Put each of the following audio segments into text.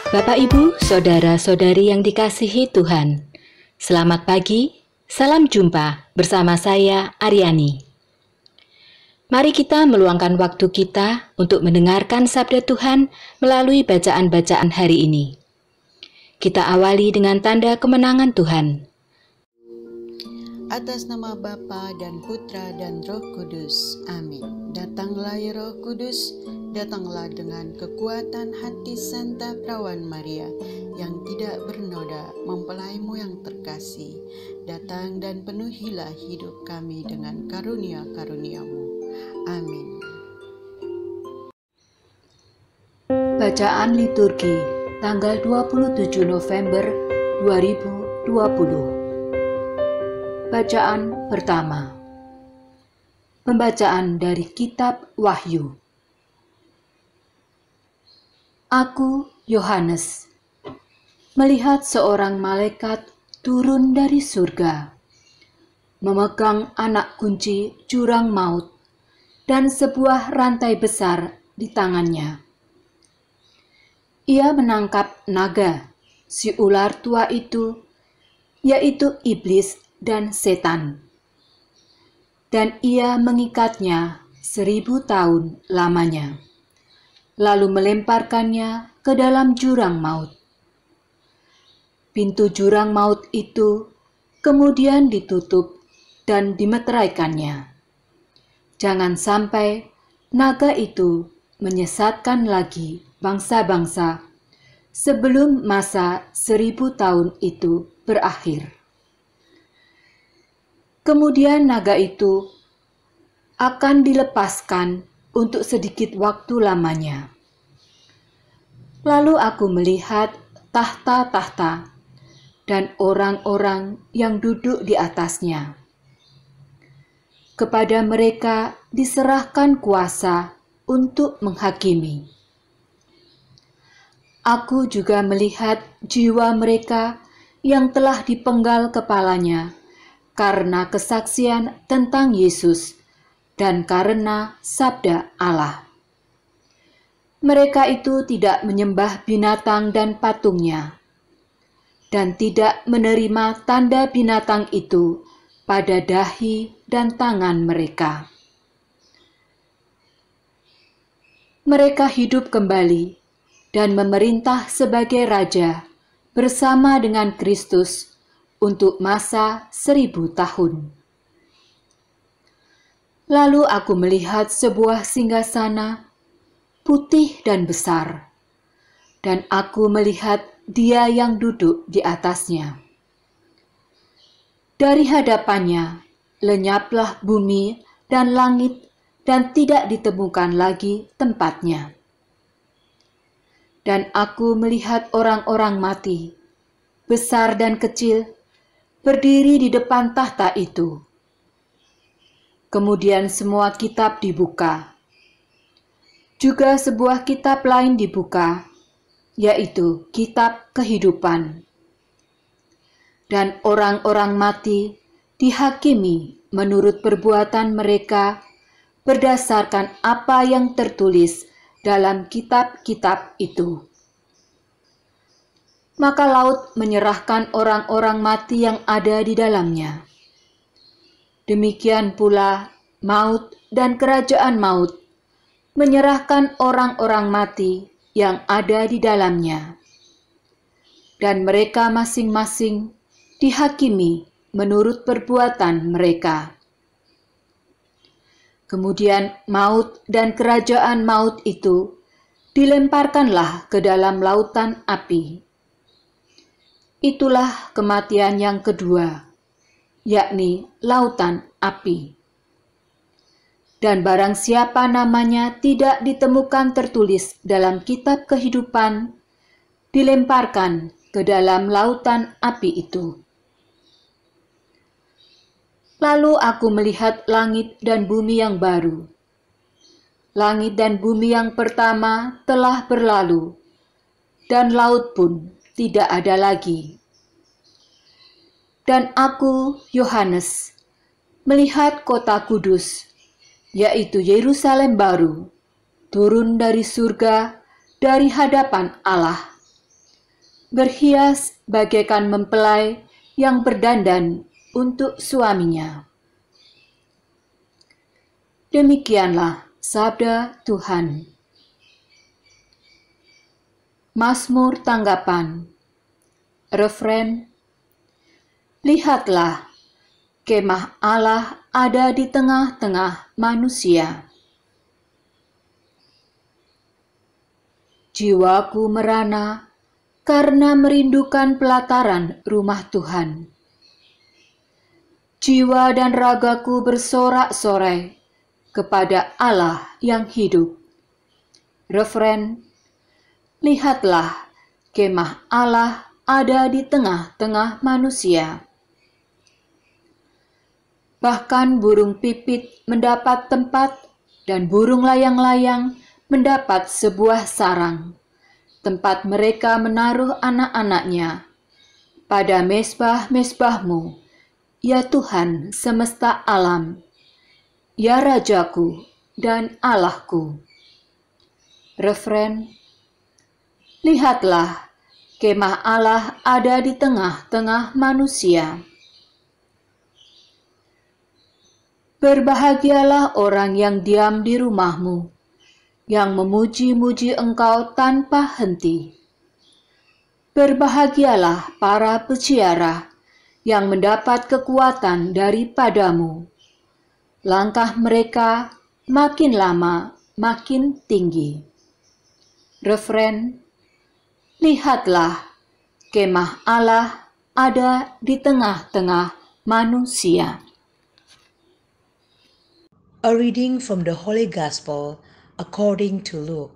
Bapak, Ibu, saudara-saudari yang dikasihi Tuhan, selamat pagi, salam jumpa bersama saya Aryani. Mari kita meluangkan waktu kita untuk mendengarkan sabda Tuhan melalui bacaan-bacaan hari ini. Kita awali dengan tanda kemenangan Tuhan. Atas nama Bapa dan Putra dan Roh Kudus. Amin. Datanglah ya Roh Kudus, datanglah dengan kekuatan hati Santa Perawan Maria yang tidak bernoda, mempelaimu yang terkasih. Datang dan penuhilah hidup kami dengan karunia-karuniamu. Amin. Bacaan liturgi tanggal 27 November 2020. Bacaan pertama. Pembacaan dari Kitab Wahyu. Aku, Yohanes, melihat seorang malaikat turun dari surga, memegang anak kunci jurang maut dan sebuah rantai besar di tangannya. Ia menangkap naga, si ular tua itu, yaitu iblis dan setan, dan ia mengikatnya 1000 tahun lamanya, lalu melemparkannya ke dalam jurang maut. Pintu jurang maut itu kemudian ditutup dan dimeteraikannya. Jangan sampai naga itu menyesatkan lagi bangsa-bangsa sebelum masa 1000 tahun itu berakhir. Kemudian naga itu akan dilepaskan untuk sedikit waktu lamanya. Lalu aku melihat tahta-tahta dan orang-orang yang duduk di atasnya. Kepada mereka diserahkan kuasa untuk menghakimi. Aku juga melihat jiwa mereka yang telah dipenggal kepalanya karena kesaksian tentang Yesus dan karena sabda Allah. Mereka itu tidak menyembah binatang dan patungnya, dan tidak menerima tanda binatang itu pada dahi dan tangan mereka. Mereka hidup kembali dan memerintah sebagai raja bersama dengan Kristus untuk masa 1000 tahun. Lalu aku melihat sebuah singgasana putih dan besar, dan aku melihat Dia yang duduk di atasnya. Dari hadapannya lenyaplah bumi dan langit, dan tidak ditemukan lagi tempatnya. Dan aku melihat orang-orang mati, besar dan kecil, berdiri di depan tahta itu. Kemudian semua kitab dibuka. Juga sebuah kitab lain dibuka, yaitu kitab kehidupan. Dan orang-orang mati dihakimi menurut perbuatan mereka berdasarkan apa yang tertulis dalam kitab-kitab itu. Maka laut menyerahkan orang-orang mati yang ada di dalamnya. Demikian pula maut dan kerajaan maut menyerahkan orang-orang mati yang ada di dalamnya. Dan mereka masing-masing dihakimi menurut perbuatan mereka. Kemudian maut dan kerajaan maut itu dilemparkanlah ke dalam lautan api. Itulah kematian yang kedua, yakni lautan api. Dan barang siapa namanya tidak ditemukan tertulis dalam kitab kehidupan, dilemparkan ke dalam lautan api itu. Lalu aku melihat langit dan bumi yang baru. Langit dan bumi yang pertama telah berlalu, dan laut pun tidak ada lagi. Dan aku, Yohanes, melihat kota kudus, yaitu Yerusalem baru, turun dari surga dari hadapan Allah, berhias bagaikan mempelai yang berdandan untuk suaminya. Demikianlah sabda Tuhan. Mazmur tanggapan. Refren. Lihatlah, kemah Allah ada di tengah-tengah manusia. Jiwaku merana karena merindukan pelataran rumah Tuhan. Jiwa dan ragaku bersorak-sorai kepada Allah yang hidup. Refren. Lihatlah, kemah Allah ada di tengah-tengah manusia. Bahkan burung pipit mendapat tempat dan burung layang-layang mendapat sebuah sarang, tempat mereka menaruh anak-anaknya. Pada mezbah-mezbahmu, ya Tuhan semesta alam, ya Rajaku dan Allahku. Refren. Lihatlah, kemah Allah ada di tengah-tengah manusia. Berbahagialah orang yang diam di rumahmu, yang memuji-muji Engkau tanpa henti. Berbahagialah para peziarah yang mendapat kekuatan daripadamu. Langkah mereka makin lama makin tinggi. Refren. Lihatlah, kemah Allah ada di tengah-tengah manusia. A reading from the Holy Gospel according to Luke.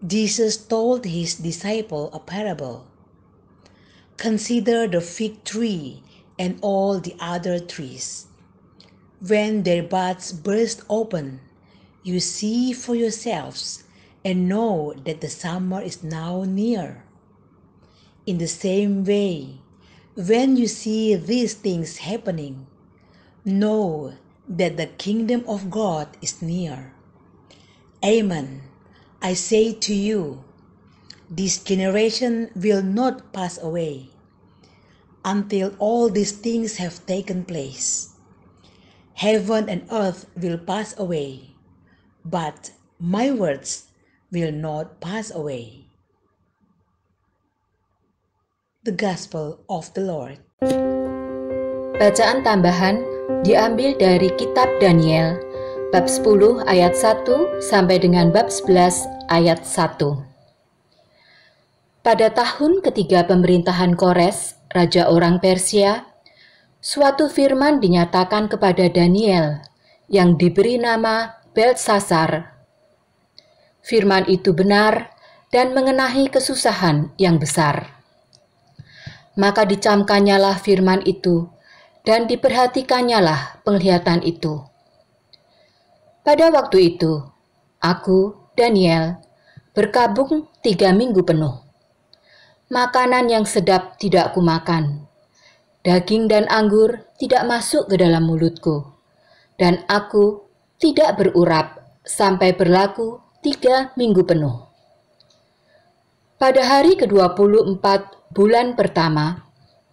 Jesus told his disciples a parable. Consider the fig tree and all the other trees. When their buds burst open, you see for yourselves and know that the summer is now near. In the same way, when you see these things happening, know that the kingdom of God is near. Amen. I say to you, this generation will not pass away until all these things have taken place. Heaven and earth will pass away, but my words will not pass away. The Gospel of the Lord. Bacaan tambahan diambil dari kitab Daniel, bab 10 ayat 1 sampai dengan bab 11 ayat 1. Pada tahun ketiga pemerintahan Kores, raja orang Persia, suatu firman dinyatakan kepada Daniel yang diberi nama Beltsasar. Firman itu benar dan mengenai kesusahan yang besar. Maka dicamkannyalah firman itu dan diperhatikannyalah penglihatan itu. Pada waktu itu, aku, Daniel, berkabung 3 minggu penuh. Makanan yang sedap tidak kumakan. Daging dan anggur tidak masuk ke dalam mulutku. Dan aku tidak berurap sampai berlaku 3 minggu penuh. Pada hari ke-24 bulan pertama,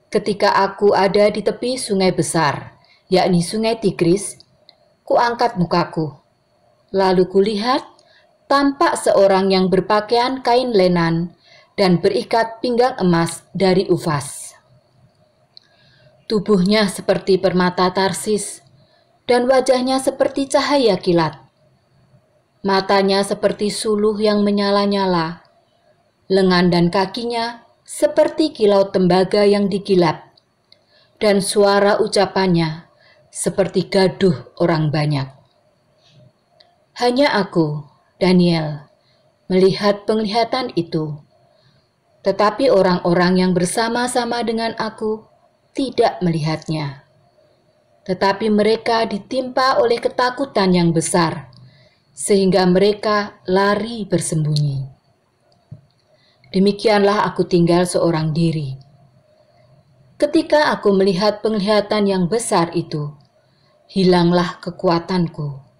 ketika aku ada di tepi sungai besar, yakni sungai Tigris, kuangkat mukaku. Lalu kulihat, tampak seorang yang berpakaian kain lenan dan berikat pinggang emas dari Ufas. Tubuhnya seperti permata Tarsis, dan wajahnya seperti cahaya kilat. Matanya seperti suluh yang menyala-nyala, lengan dan kakinya seperti kilau tembaga yang digilap, dan suara ucapannya seperti gaduh orang banyak. Hanya aku, Daniel, melihat penglihatan itu, tetapi orang-orang yang bersama-sama dengan aku tidak melihatnya. Tetapi mereka ditimpa oleh ketakutan yang besar, sehingga mereka lari bersembunyi. Demikianlah aku tinggal seorang diri. Ketika aku melihat penglihatan yang besar itu, hilanglah kekuatanku.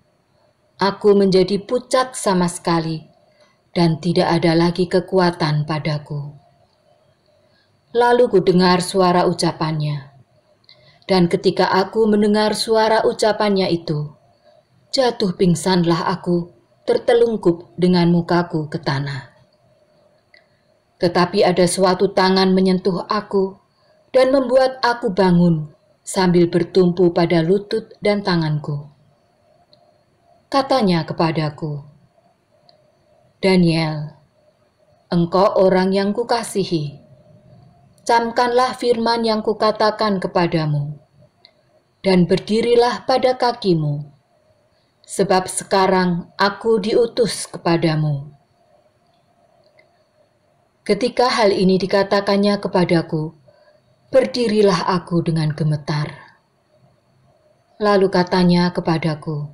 Aku menjadi pucat sama sekali, dan tidak ada lagi kekuatan padaku. Lalu ku dengar suara ucapannya. Dan ketika aku mendengar suara ucapannya itu, jatuh pingsanlah aku, tertelungkup dengan mukaku ke tanah. Tetapi ada suatu tangan menyentuh aku dan membuat aku bangun sambil bertumpu pada lutut dan tanganku. Katanya kepadaku, "Daniel, engkau orang yang kukasihi. Camkanlah firman yang kukatakan kepadamu, dan berdirilah pada kakimu, sebab sekarang aku diutus kepadamu." Ketika hal ini dikatakannya kepadaku, berdirilah aku dengan gemetar. Lalu katanya kepadaku,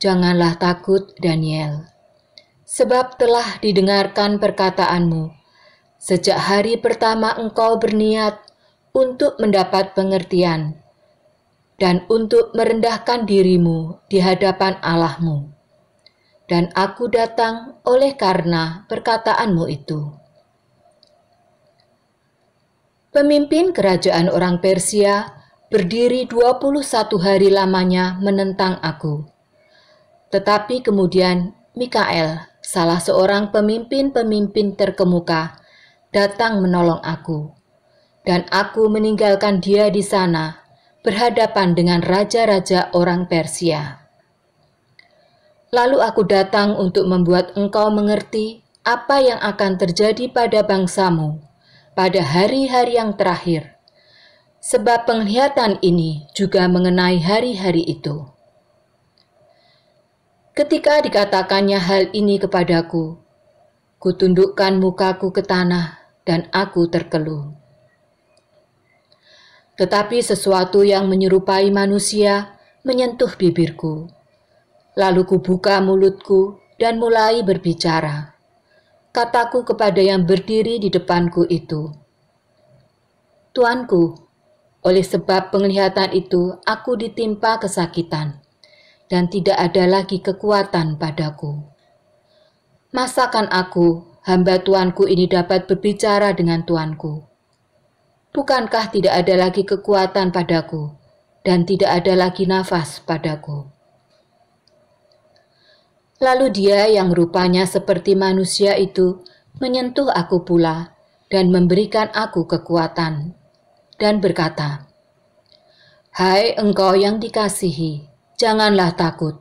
"Janganlah takut, Daniel, sebab telah didengarkan perkataanmu sejak hari pertama engkau berniat untuk mendapat pengertian dan untuk merendahkan dirimu di hadapan Allahmu. Dan aku datang oleh karena perkataanmu itu." Pemimpin kerajaan orang Persia berdiri 21 hari lamanya menentang aku. Tetapi kemudian Mikael, salah seorang pemimpin-pemimpin terkemuka, datang menolong aku. Dan aku meninggalkan dia di sana, berhadapan dengan raja-raja orang Persia. Lalu aku datang untuk membuat engkau mengerti apa yang akan terjadi pada bangsamu pada hari-hari yang terakhir, sebab penglihatan ini juga mengenai hari-hari itu. Ketika dikatakannya hal ini kepadaku, kutundukkan mukaku ke tanah dan aku terkeluh. Tetapi sesuatu yang menyerupai manusia menyentuh bibirku. Lalu kubuka mulutku dan mulai berbicara. Kataku kepada yang berdiri di depanku itu, "Tuanku, oleh sebab penglihatan itu aku ditimpa kesakitan, dan tidak ada lagi kekuatan padaku. Masakan aku, hamba tuanku ini dapat berbicara dengan tuanku? Bukankah tidak ada lagi kekuatan padaku, dan tidak ada lagi nafas padaku?" Lalu dia yang rupanya seperti manusia itu menyentuh aku pula dan memberikan aku kekuatan, dan berkata, "Hai engkau yang dikasihi, janganlah takut.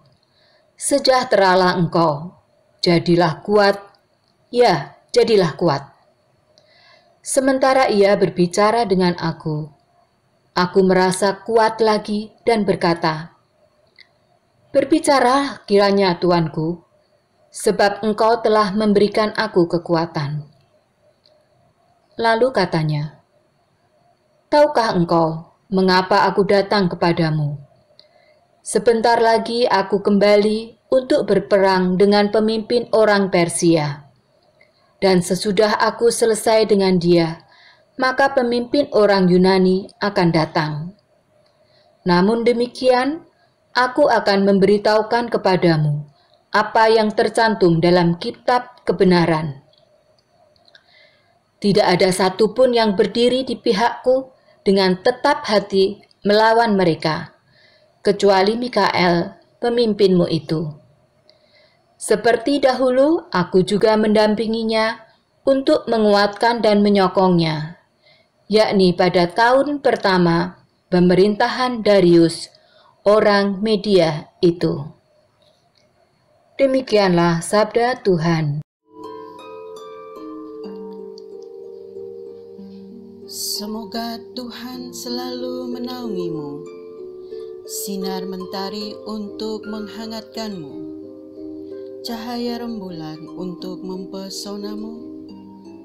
Sejahteralah engkau, jadilah kuat, ya jadilah kuat." Sementara ia berbicara dengan aku merasa kuat lagi dan berkata, "Berbicara kiranya tuanku, sebab engkau telah memberikan aku kekuatan." Lalu katanya, "Tahukah engkau mengapa aku datang kepadamu? Sebentar lagi aku kembali untuk berperang dengan pemimpin orang Persia. Dan sesudah aku selesai dengan dia, maka pemimpin orang Yunani akan datang. Namun demikian, aku akan memberitahukan kepadamu apa yang tercantum dalam kitab kebenaran. Tidak ada satupun yang berdiri di pihakku dengan tetap hati melawan mereka, kecuali Mikael, pemimpinmu itu. Seperti dahulu, aku juga mendampinginya untuk menguatkan dan menyokongnya, yakni pada tahun pertama pemerintahan Darius, orang Media itu." Demikianlah sabda Tuhan. Semoga Tuhan selalu menaungimu, sinar mentari untuk menghangatkanmu, cahaya rembulan untuk mempesonamu,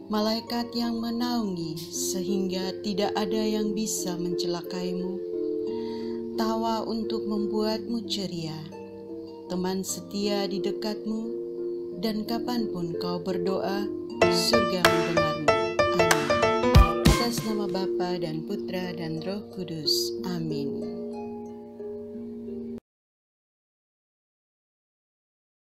malaikat yang menaungi sehingga tidak ada yang bisa mencelakaimu, tawa untuk membuatmu ceria, teman setia di dekatmu, dan kapanpun kau berdoa, surga mendengarmu. Amin. Atas nama Bapa dan Putra dan Roh Kudus. Amin.